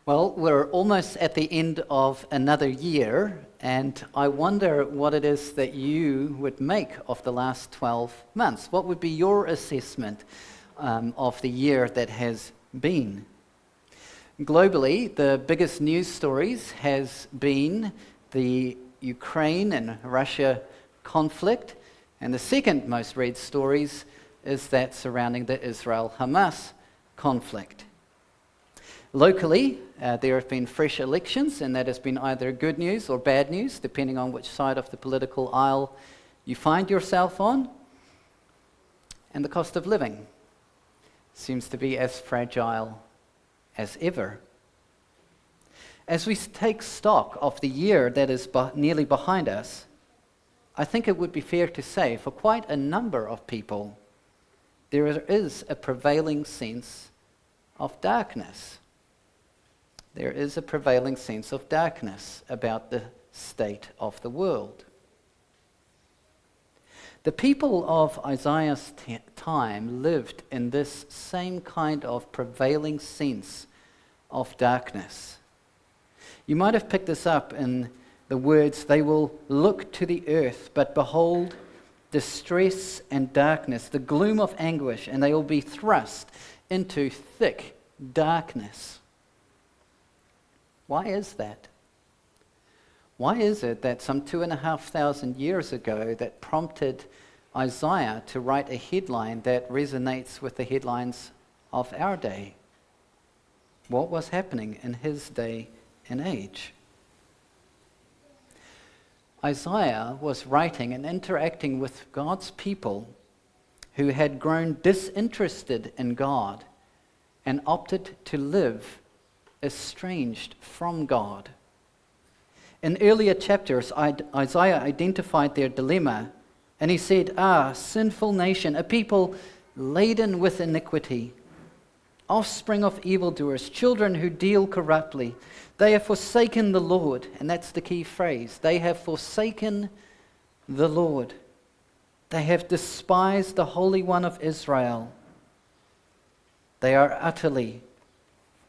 Well, we're almost at the end of another year, and I wonder what it is that you would make of the last 12 months. What would be your assessment of the year that has been? Globally, the biggest news stories has been the Ukraine and Russia conflict, and the second most read stories is that surrounding the Israel-Hamas conflict. Locally, there have been fresh elections, and that has been either good news or bad news, depending on which side of the political aisle you find yourself on. And the cost of living seems to be as fragile as ever. As we take stock of the year that is nearly behind us, I think it would be fair to say for quite a number of people, there is a prevailing sense of darkness. There is a prevailing sense of darkness about the state of the world. The people of Isaiah's time lived in this same kind of prevailing sense of darkness. You might have picked this up in the words, "They will look to the earth, but behold distress and darkness, the gloom of anguish, and they will be thrust into thick darkness." Why is that? Why is it that some 2,500 years ago that prompted Isaiah to write a headline that resonates with the headlines of our day? What was happening in his day and age? Isaiah was writing and interacting with God's people who had grown disinterested in God and opted to live estranged from God. In earlier chapters, Isaiah identified their dilemma, and he said, sinful nation, a people laden with iniquity, offspring of evildoers, children who deal corruptly. They have forsaken the Lord," and that's the key phrase. They have forsaken the Lord. They have despised the Holy One of Israel. They are utterly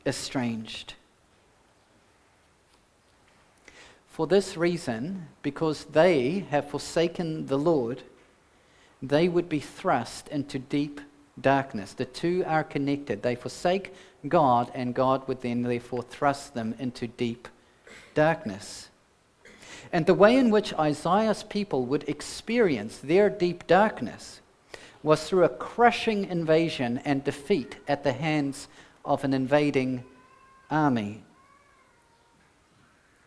estranged. For this reason, because they have forsaken the Lord, they would be thrust into deep darkness. The two are connected. They forsake God, and God would then therefore thrust them into deep darkness. And the way in which Isaiah's people would experience their deep darkness was through a crushing invasion and defeat at the hands of an invading army.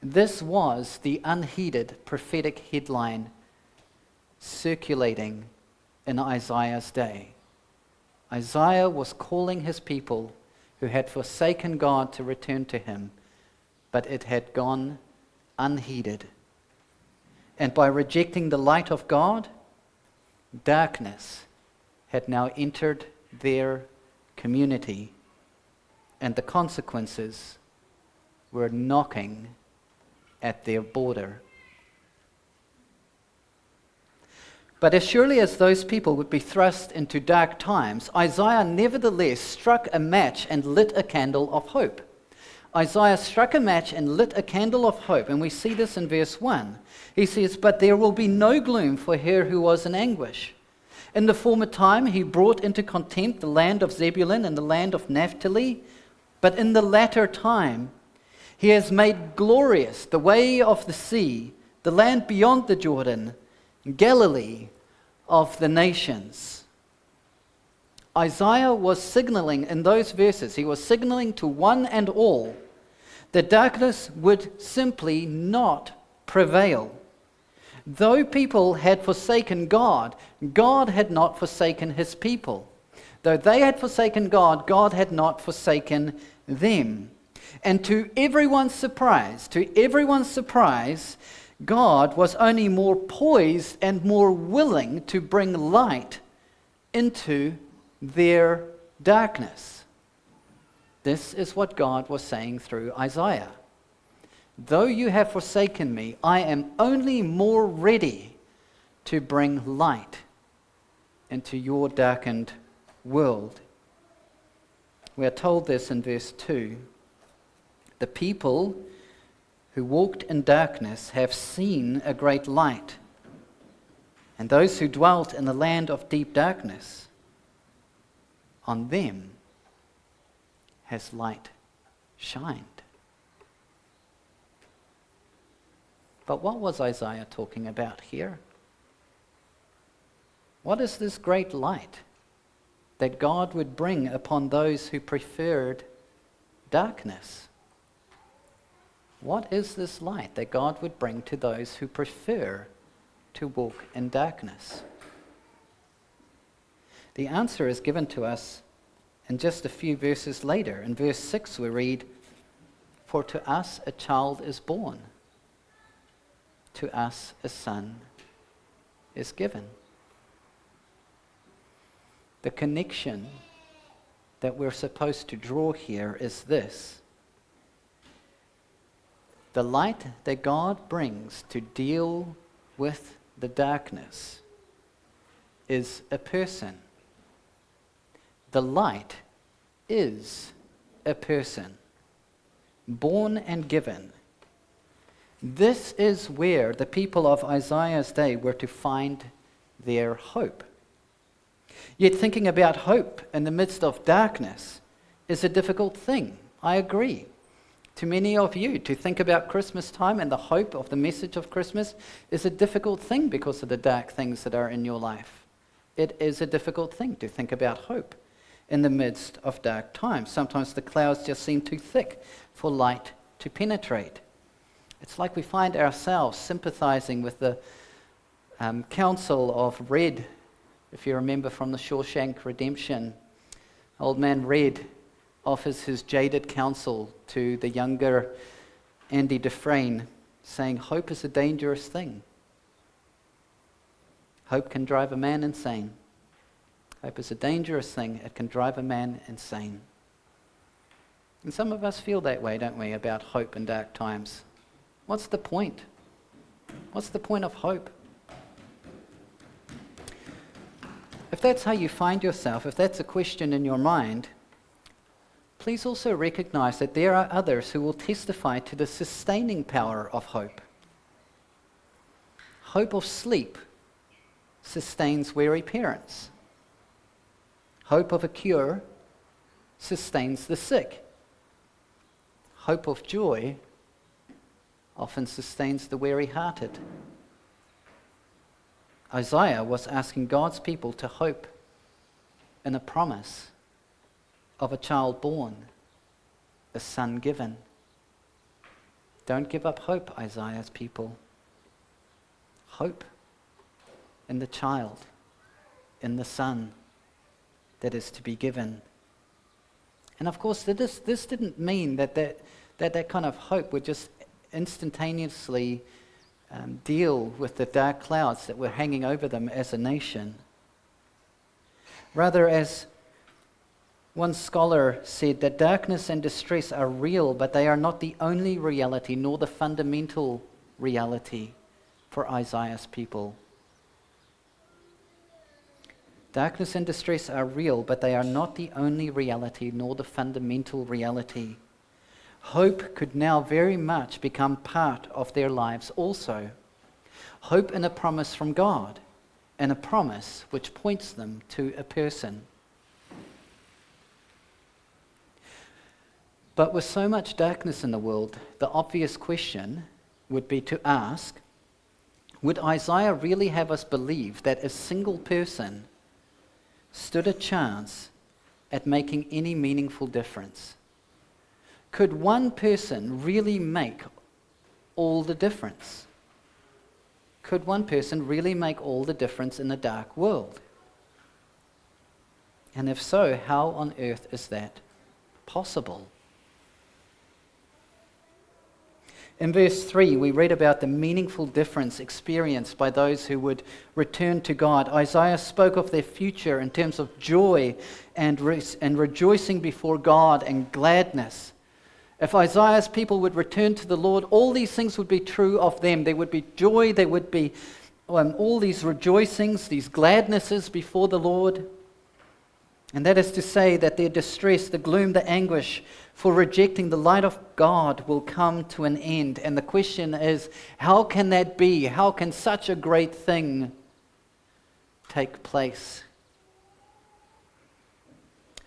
This was the unheeded prophetic headline circulating in Isaiah's day. Isaiah was calling his people who had forsaken God to return to him, but it had gone unheeded. And by rejecting the light of God, darkness had now entered their community, and the consequences were knocking at their border. But as surely as those people would be thrust into dark times, Isaiah nevertheless struck a match and lit a candle of hope. Isaiah struck a match and lit a candle of hope, and we see this in verse 1. He says, "But there will be no gloom for her who was in anguish. In the former time he brought into contempt the land of Zebulun and the land of Naphtali, but in the latter time he has made glorious the way of the sea, the land beyond the Jordan, Galilee of the nations." Isaiah was signaling in those verses, he was signaling to one and all that darkness would simply not prevail. Though people had forsaken God, God had not forsaken his people. Though they had forsaken God, God had not forsaken them. And to everyone's surprise, God was only more poised and more willing to bring light into their darkness. This is what God was saying through Isaiah. Though you have forsaken me, I am only more ready to bring light into your darkened world. We are told this in verse 2. The people who walked in darkness have seen a great light. And those who dwelt in the land of deep darkness, on them has light shined. But what was Isaiah talking about here? What is this great light that God would bring upon those who preferred darkness? What is this light that God would bring to those who prefer to walk in darkness? The answer is given to us in just a few verses later. In verse 6 we read, "For to us a child is born, to us a son is given." The connection that we're supposed to draw here is this: the light that God brings to deal with the darkness is a person. The light is a person, born and given. This is where the people of Isaiah's day were to find their hope. Yet thinking about hope in the midst of darkness is a difficult thing. I agree. To many of you, to think about Christmas time and the hope of the message of Christmas is a difficult thing because of the dark things that are in your life. It is a difficult thing to think about hope in the midst of dark times. Sometimes the clouds just seem too thick for light to penetrate. It's like we find ourselves sympathizing with the counsel of Red. If you remember from the Shawshank Redemption, old man Red offers his jaded counsel to the younger Andy Dufresne, saying, hope is a dangerous thing. Hope can drive a man insane. Hope is a dangerous thing. It can drive a man insane. And some of us feel that way, don't we, about hope in dark times. What's the point? What's the point of hope? If that's how you find yourself, if that's a question in your mind, please also recognize that there are others who will testify to the sustaining power of hope. Hope of sleep sustains weary parents. Hope of a cure sustains the sick. Hope of joy often sustains the weary-hearted. Isaiah was asking God's people to hope in a promise of a child born, a son given. Don't give up hope, Isaiah's people. Hope in the child, in the son that is to be given. And of course, this didn't mean that kind of hope would just instantaneously deal with the dark clouds that were hanging over them as a nation. Rather, as one scholar said, that darkness and distress are real, but they are not the only reality, nor the fundamental reality for Isaiah's people. Darkness and distress are real, but they are not the only reality, nor the fundamental reality. Hope could now very much become part of their lives also. Hope in a promise from God, and a promise which points them to a person. But with so much darkness in the world, the obvious question would be to ask, would Isaiah really have us believe that a single person stood a chance at making any meaningful difference? Could one person really make all the difference? Could one person really make all the difference in a dark world? And if so, how on earth is that possible? In verse 3, we read about the meaningful difference experienced by those who would return to God. Isaiah spoke of their future in terms of joy and rejoicing before God and gladness. If Isaiah's people would return to the Lord, all these things would be true of them. There would be joy, there would be all these rejoicings, these gladnesses before the Lord. And that is to say that their distress, the gloom, the anguish for rejecting the light of God will come to an end. And the question is, how can that be? How can such a great thing take place?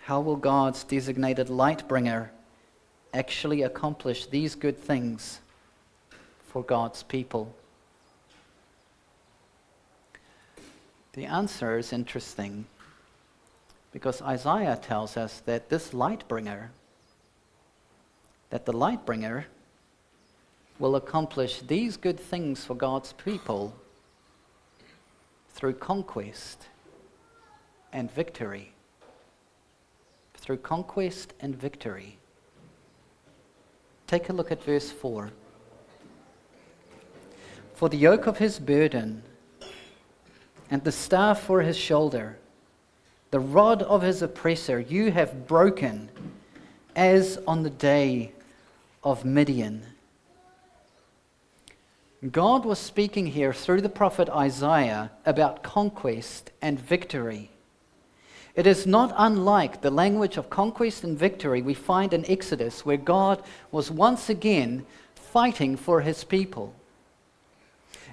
How will God's designated light bringer actually accomplish these good things for God's people? The answer is interesting, because Isaiah tells us that this light bringer, that the light bringer will accomplish these good things for God's people through conquest and victory. Through conquest and victory. Take a look at verse 4. For the yoke of his burden and the staff for his shoulder, the rod of his oppressor you have broken, as on the day of Midian. God was speaking here through the prophet Isaiah about conquest and victory. It is not unlike the language of conquest and victory we find in Exodus, where God was once again fighting for his people.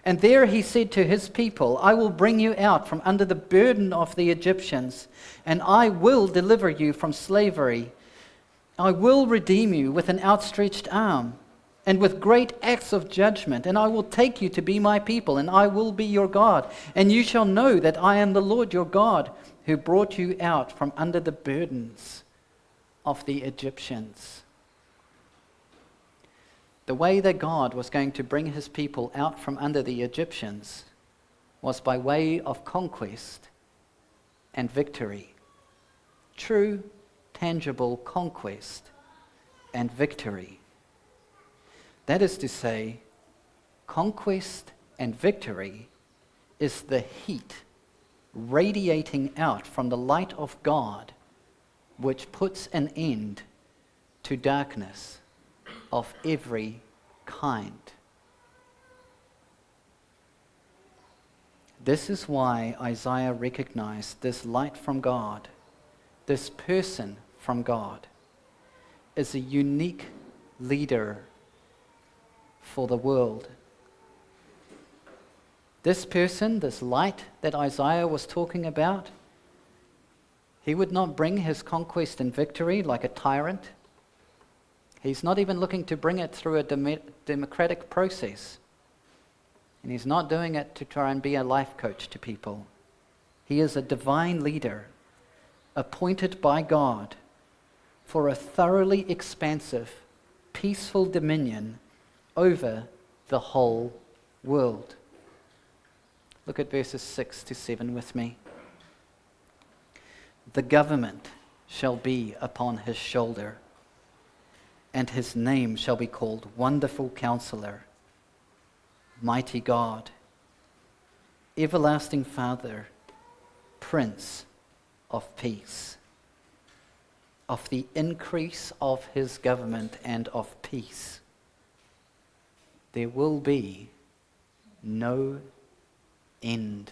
And there he said to his people, I will bring you out from under the burden of the Egyptians, and I will deliver you from slavery. I will redeem you with an outstretched arm and with great acts of judgment, and I will take you to be my people, and I will be your God. And you shall know that I am the Lord your God, who brought you out from under the burdens of the Egyptians. The way that God was going to bring his people out from under the Egyptians was by way of conquest and victory. True, tangible conquest and victory. That is to say, conquest and victory is the heat radiating out from the light of God, which puts an end to darkness of every kind. This is why Isaiah recognized this light from God, this person from God, as a unique leader for the world. This person, this light that Isaiah was talking about, he would not bring his conquest and victory like a tyrant. He's not even looking to bring it through a democratic process. And he's not doing it to try and be a life coach to people. He is a divine leader, appointed by God for a thoroughly expansive, peaceful dominion over the whole world. Look at verses 6 to 7 with me. The government shall be upon his shoulder, and his name shall be called Wonderful Counselor, Mighty God, Everlasting Father, Prince of Peace. Of the increase of his government and of peace, there will be no end.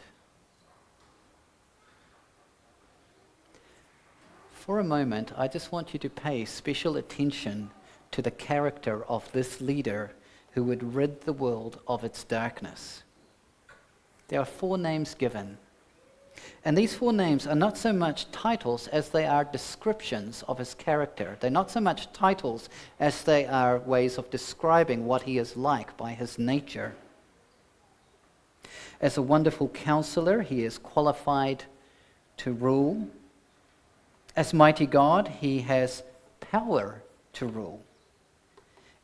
For a moment, I just want you to pay special attention to the character of this leader who would rid the world of its darkness. There are 4 names given. And these 4 names are not so much titles as they are descriptions of his character. They're not so much titles as they are ways of describing what he is like by his nature. As a wonderful counselor, he is qualified to rule. As mighty God, he has power to rule.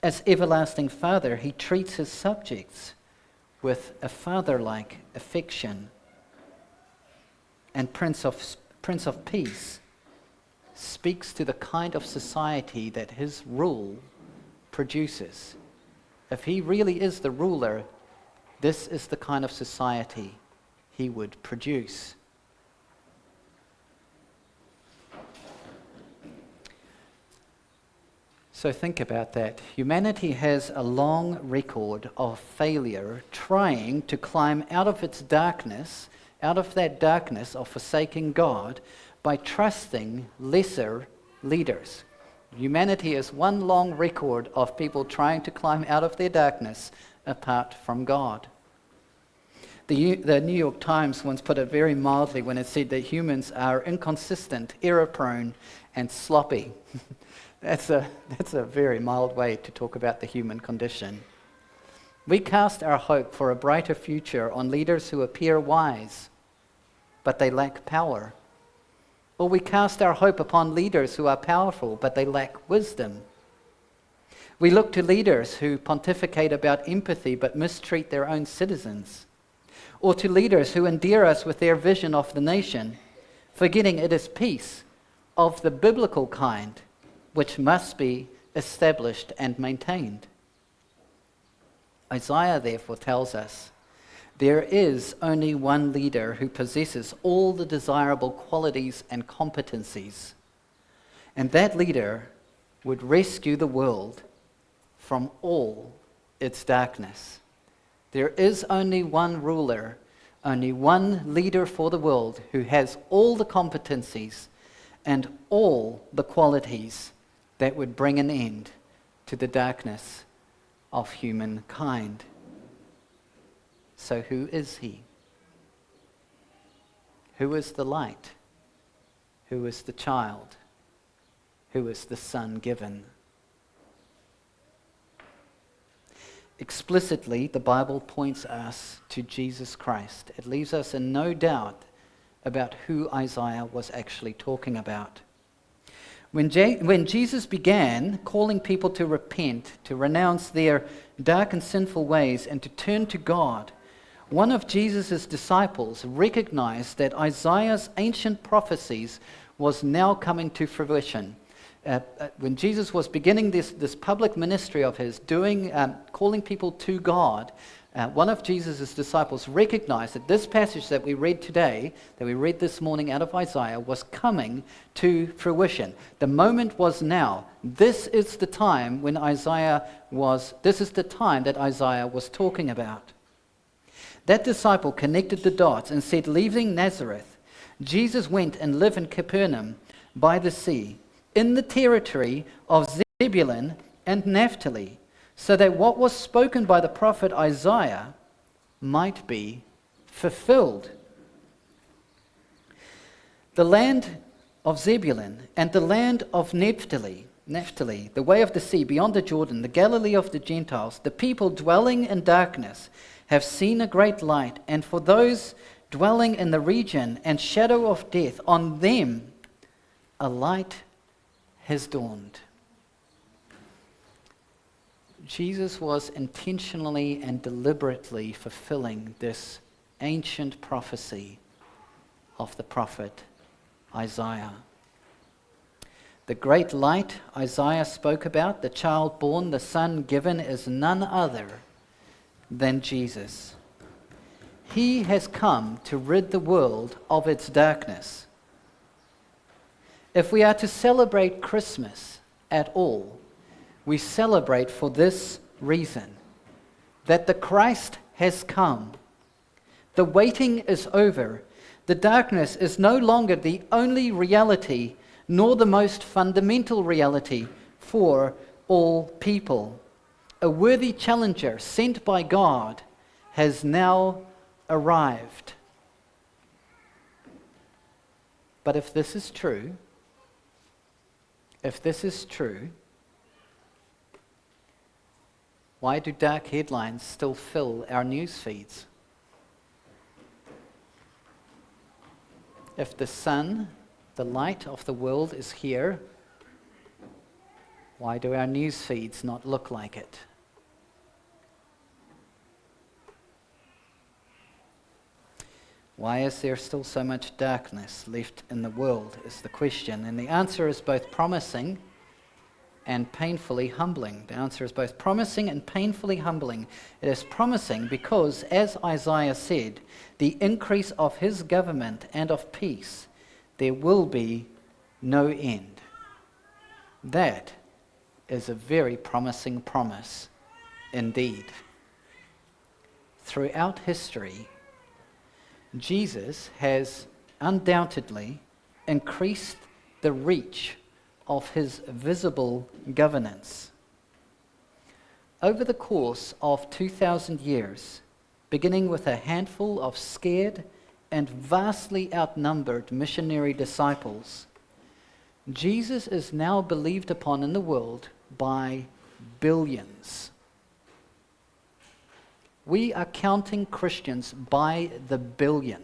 As everlasting Father, he treats his subjects with a father-like affection. And Prince of Peace speaks to the kind of society that his rule produces. If he really is the ruler, this is the kind of society he would produce. So think about that. Humanity has a long record of failure trying to climb out of its darkness, out of that darkness of forsaking God, by trusting lesser leaders. Humanity is one long record of people trying to climb out of their darkness apart from God. The New York Times once put it very mildly when it said that humans are inconsistent, error-prone, and sloppy. That's a very mild way to talk about the human condition. We cast our hope for a brighter future on leaders who appear wise, but they lack power. Or we cast our hope upon leaders who are powerful, but they lack wisdom. We look to leaders who pontificate about empathy but mistreat their own citizens. Or to leaders who endear us with their vision of the nation, forgetting it is peace of the biblical kind which must be established and maintained. Isaiah therefore tells us, there is only one leader who possesses all the desirable qualities and competencies, and that leader would rescue the world from all its darkness. There is only one ruler, only one leader for the world who has all the competencies and all the qualities that would bring an end to the darkness of humankind. So who is he? Who is the light? Who is the child? Who is the son given? Explicitly, the Bible points us to Jesus Christ. It leaves us in no doubt about who Isaiah was actually talking about. When Jesus began calling people to repent, to renounce their dark and sinful ways, and to turn to God, one of Jesus' disciples recognized that Isaiah's ancient prophecies was now coming to fruition. When Jesus was beginning this public ministry of his, calling people to God, one of Jesus' disciples recognized that this passage that we read today, that we read this morning out of Isaiah, was coming to fruition. The moment was now. This is the time that Isaiah was talking about. That disciple connected the dots and said, leaving Nazareth, Jesus went and lived in Capernaum by the sea, in the territory of Zebulun and Naphtali, so that what was spoken by the prophet Isaiah might be fulfilled. The land of Zebulun and the land of Naphtali, the way of the sea beyond the Jordan, the Galilee of the Gentiles, the people dwelling in darkness have seen a great light, and for those dwelling in the region and shadow of death, on them a light has dawned. Jesus was intentionally and deliberately fulfilling this ancient prophecy of the prophet Isaiah. The great light Isaiah spoke about, the child born, the son given, is none other than Jesus. He has come to rid the world of its darkness. If we are to celebrate Christmas at all, we celebrate for this reason, that the Christ has come. The waiting is over. The darkness is no longer the only reality, nor the most fundamental reality for all people. A worthy challenger sent by God has now arrived. But if this is true, why do dark headlines still fill our news feeds? If the sun, the light of the world, is here, why do our news feeds not look like it? Why is there still so much darkness left in the world is the question. And the answer is both promising and painfully humbling. The answer is both promising and painfully humbling. It is promising because, as Isaiah said, the increase of his government and of peace, there will be no end. That is a very promising promise indeed. Throughout history, Jesus has undoubtedly increased the reach of his visible governance. Over the course of 2,000 years, beginning with a handful of scared and vastly outnumbered missionary disciples, Jesus is now believed upon in the world by billions. We are counting Christians by the billion.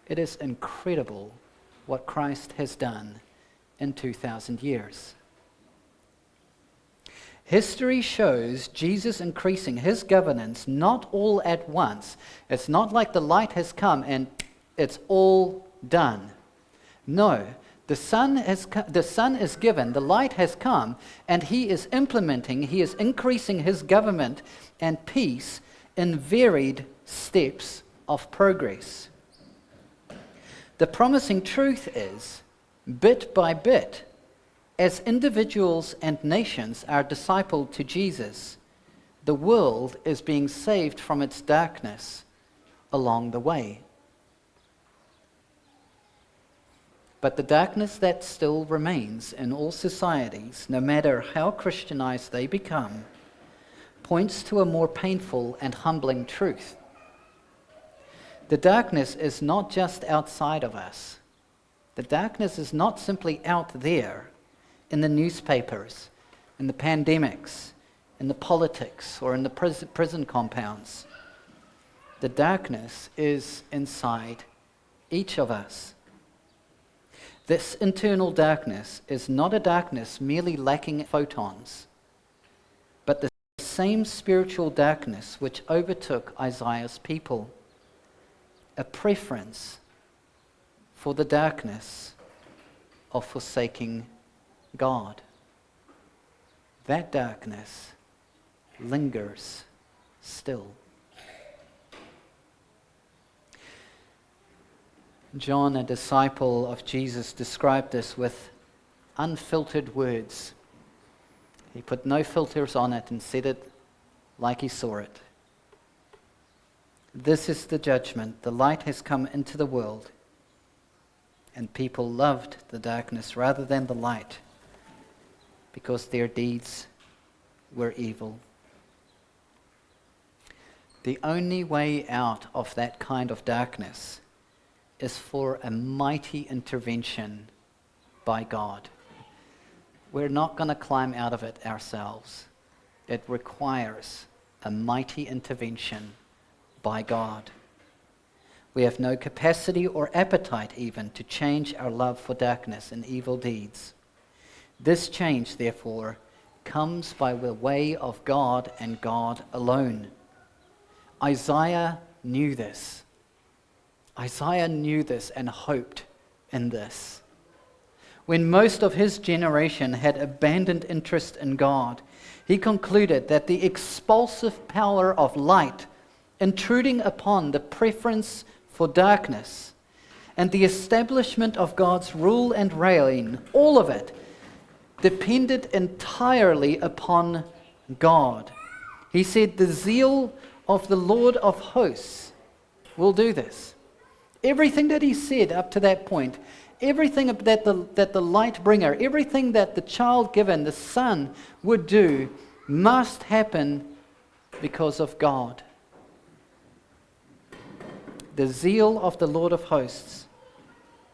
It is incredible what Christ has done in 2,000 years. History shows Jesus increasing his governance not all at once. It's not like the light has come and it's all done. No, the Son is given, the light has come, and he is increasing his government and peace in varied steps of progress. The promising truth is, bit by bit, as individuals and nations are discipled to Jesus, the world is being saved from its darkness along the way. But the darkness that still remains in all societies, no matter how Christianized they become, points to a more painful and humbling truth. The darkness is not just outside of us. The darkness is not simply out there in the newspapers, in the pandemics, in the politics, or in the prison compounds. The darkness is inside each of us. This internal darkness is not a darkness merely lacking photons, but the same spiritual darkness which overtook Isaiah's people, a preference for the darkness of forsaking God. That darkness lingers still. John, a disciple of Jesus, described this with unfiltered words. He put no filters on it and said it like he saw it. This is the judgment. The light has come into the world, and people loved the darkness rather than the light, because their deeds were evil. The only way out of that kind of darkness is for a mighty intervention by God. We're not going to climb out of it ourselves. It requires a mighty intervention by God. We have no capacity or appetite even to change our love for darkness and evil deeds. This change, therefore, comes by the way of God and God alone. Isaiah knew this. Isaiah knew this and hoped in this. When most of his generation had abandoned interest in God, he concluded that the expulsive power of light intruding upon the preference for darkness and the establishment of God's rule and reign, all of it depended entirely upon God. He said, the zeal of the Lord of hosts will do this. Everything that he said up to that point, everything that the light bringer, everything that the child given, the Son, would do, must happen because of God. The zeal of the Lord of hosts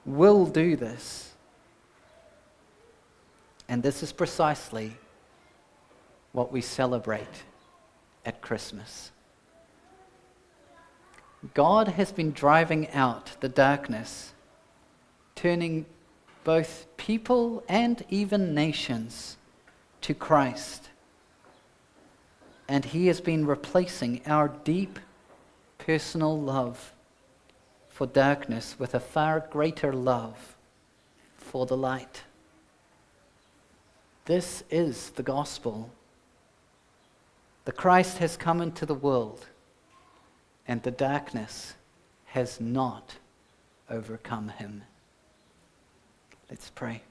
will do this. And this is precisely what we celebrate at Christmas. God has been driving out the darkness, turning both people and even nations to Christ. And he has been replacing our deep personal love for darkness with a far greater love for the light. This is the gospel. The Christ has come into the world, and the darkness has not overcome him. Let's pray.